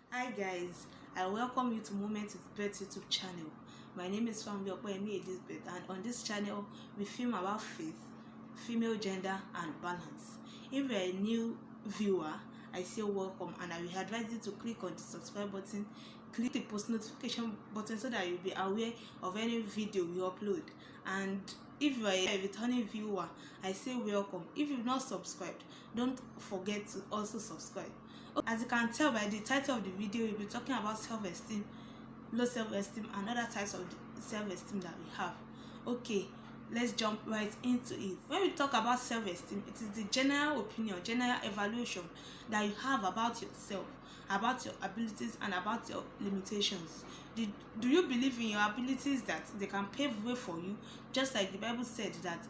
Hi guys, I welcome you to Moment with Beth YouTube channel. My name is Elizabeth, and on this channel we film about faith, female gender and balance. If you're a new viewer, I say welcome, and I will advise you to click on the subscribe button, click the post notification button so that you'll be aware of any video we upload. And if you are a returning viewer, I say welcome. If you've not subscribed, don't forget to also subscribe. As you can tell by the title of the video, we'll be talking about self-esteem, low self-esteem, and other types of self-esteem that we have. Okay, let's jump right into it. When we talk about self-esteem, it is the general opinion, general evaluation that you have about yourself, about your abilities, and about your limitations. Do you believe in your abilities that they can pave way for you, just like the Bible said that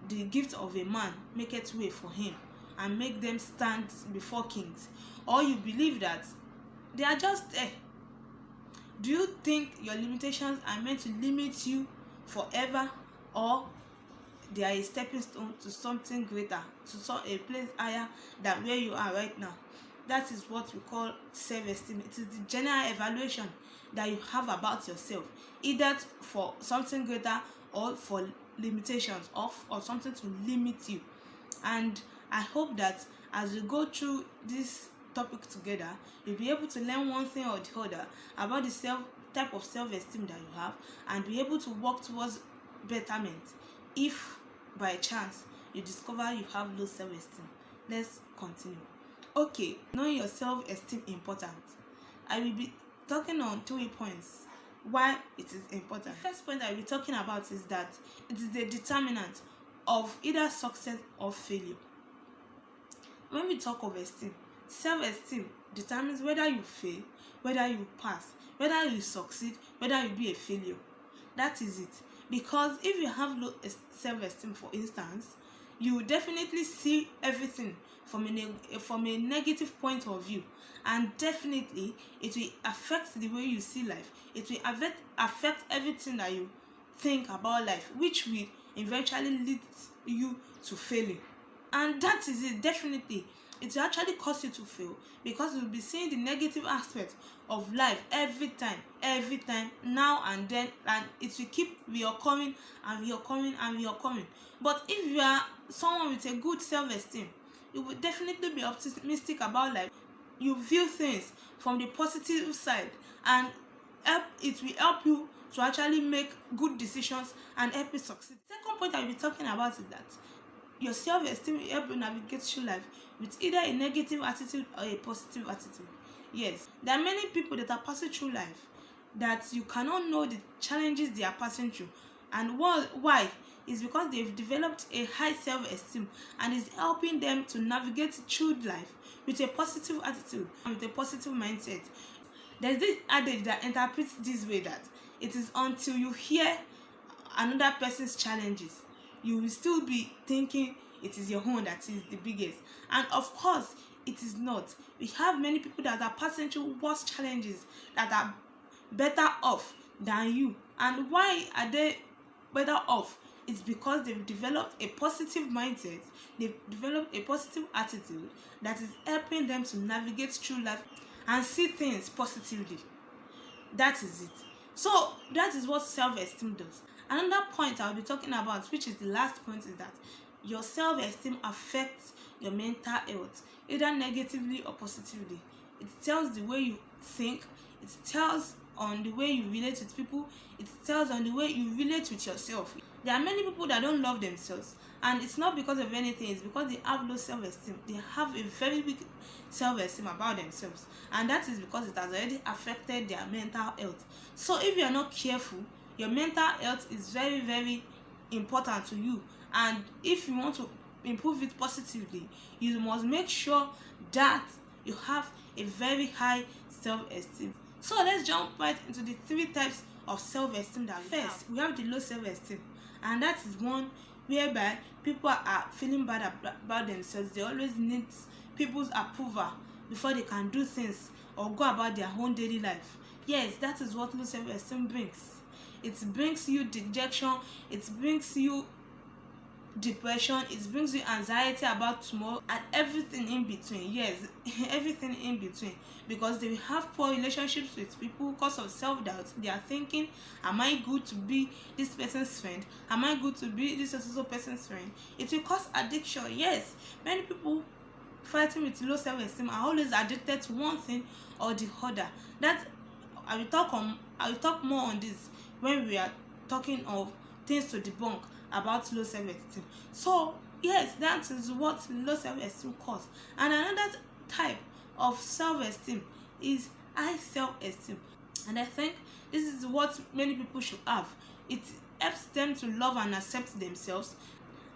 the gift of a man maketh way for him and make them stand before kings? Or you believe that they are just there? Do you think your limitations are meant to limit you forever, or they are a stepping stone to something greater, to a place higher than where you are right now? That is what we call self-esteem. It is the general evaluation that you have about yourself, either for something greater or for limitations, or something to limit you. And I hope that as we go through this topic together, you'll be able to learn one thing or the other about the type of self-esteem that you have, and be able to work towards betterment if by chance you discover you have low self-esteem. Let's continue. Okay, knowing your self-esteem important. I will be talking on 3 points why it is important. The first point I will be talking about is that it is the determinant of either success or failure. When we talk of esteem, self-esteem determines whether you fail, whether you pass, whether you succeed, whether you be a failure. That is it. Because if you have low self-esteem, for instance, you will definitely see everything from a negative point of view, and definitely it will affect the way you see life. It will affect everything that you think about life, which will eventually lead you to failing. And that is it. Definitely it will actually cause you to fail, because you'll be seeing the negative aspect of life every time, now and then, and it will keep reoccurring and reoccurring and reoccurring. But if you are someone with a good self-esteem, you will definitely be optimistic about life. You view things from the positive side, and it will help you to actually make good decisions and help you succeed. Second point I'll be talking about is that your self-esteem will help you navigate through life with either a negative attitude or a positive attitude. Yes, there are many people that are passing through life that you cannot know the challenges they are passing through, and why is because they've developed a high self-esteem, and is helping them to navigate through life with a positive attitude and with a positive mindset. There's this adage that interprets this way, that it is until you hear another person's challenges, you will still be thinking it is your own that is the biggest. And of course it is not. We have many people that are passing through worse challenges that are better off than you. And why are they better off? It's because they've developed a positive mindset, they've developed a positive attitude that is helping them to navigate through life and see things positively. That is it. So that is what self-esteem does. Another point I'll be talking about, which is the last point, is that your self-esteem affects your mental health, either negatively or positively. It tells the way you think, it tells on the way you relate with people, it tells on the way you relate with yourself. There are many people that don't love themselves, and it's not because of anything, it's because they have low self-esteem. They have a very weak self-esteem about themselves, and that is because it has already affected their mental health. So if you are not careful, your mental health is very, very important to you, and if you want to improve it positively, you must make sure that you have a very high self-esteem. So let's jump right into the 3 types of self-esteem that we have. First, we have the low self-esteem, and that is one whereby people are feeling bad about themselves. They always need people's approval before they can do things or go about their own daily life. Yes, that is what low self-esteem brings. It brings you dejection, it brings you depression, it brings you anxiety about tomorrow and everything in between. Yes, everything in between, because they will have poor relationships with people because of self-doubt. They are thinking, am I good to be this person's friend? Am I good to be this other person's friend? It will cause addiction. Yes, many people fighting with low self-esteem are always addicted to one thing or the other. That I will talk more on this when we are talking of things to debunk about low self-esteem. So yes, that is what low self-esteem cause. And another type of self-esteem is high self-esteem, and I think this is what many people should have. It helps them to love and accept themselves,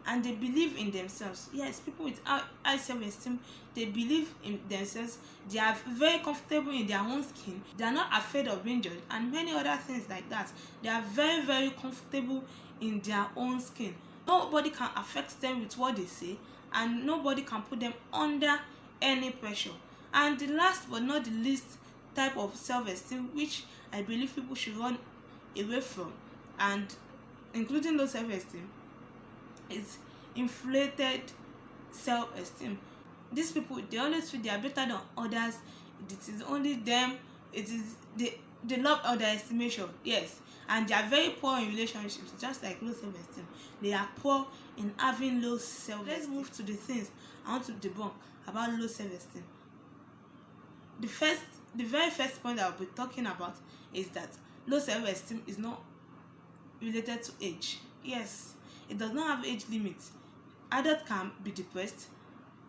and they believe in themselves. Yes, people with high self-esteem, they believe in themselves, they are very comfortable in their own skin, they are not afraid of being judged and many other things like that. They are very, very comfortable in their own skin. Nobody can affect them with what they say, and nobody can put them under any pressure. And the last but not the least type of self-esteem which I believe people should run away from, and including low self-esteem, is inflated self-esteem. These people, they always feel they are better than others. It is only them. It is they love underestimation. Yes, and they are very poor in relationships, just like low self-esteem. They are poor in having low self-esteem. Let's move to the things I want to debunk about low self-esteem. The very first point I'll be talking about is that low self-esteem is not related to age. Yes, it does not have age limits. Adults can be depressed,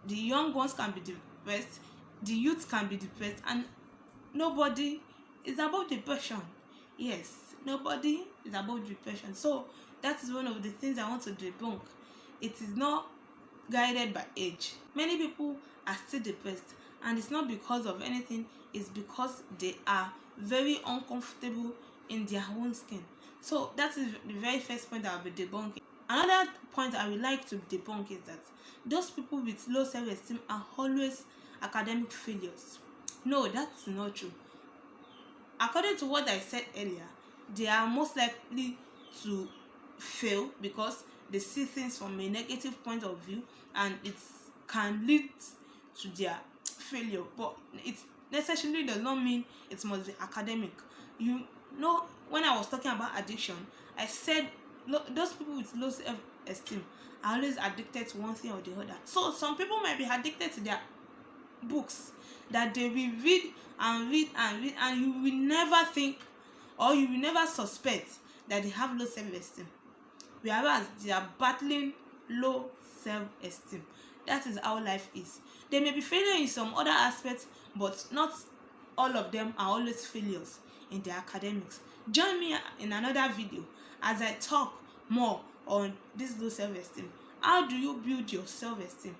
the young ones can be depressed, the youth can be depressed, and nobody is above depression. Yes, nobody is above depression. So that is one of the things I want to debunk. It is not guided by age. Many people are still depressed, and it's not because of anything, it's because they are very uncomfortable in their own skin. So that is the very first point I'll be debunking. Another point I would like to debunk is that those people with low self-esteem are always academic failures. No, that's not true. According to what I said earlier, they are most likely to fail because they see things from a negative point of view, and it can lead to their failure. But it necessarily does not mean it must be academic. You know, when I was talking about addiction, I said those people with low self-esteem are always addicted to one thing or the other. So some people might be addicted to their books, that they will read and read and read, and you will never think or you will never suspect that they have low self-esteem, whereas they are battling low self-esteem. That is how life is. They may be failing in some other aspects, but not all of them are always failures in their academics. Join me in another video as I talk more on this low self-esteem. How do you build your self-esteem?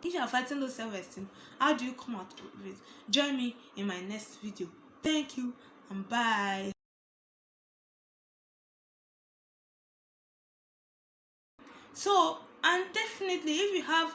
If you are fighting low self-esteem, how do you come out of it? Join me in my next video. Thank you and bye. So, and definitely if you have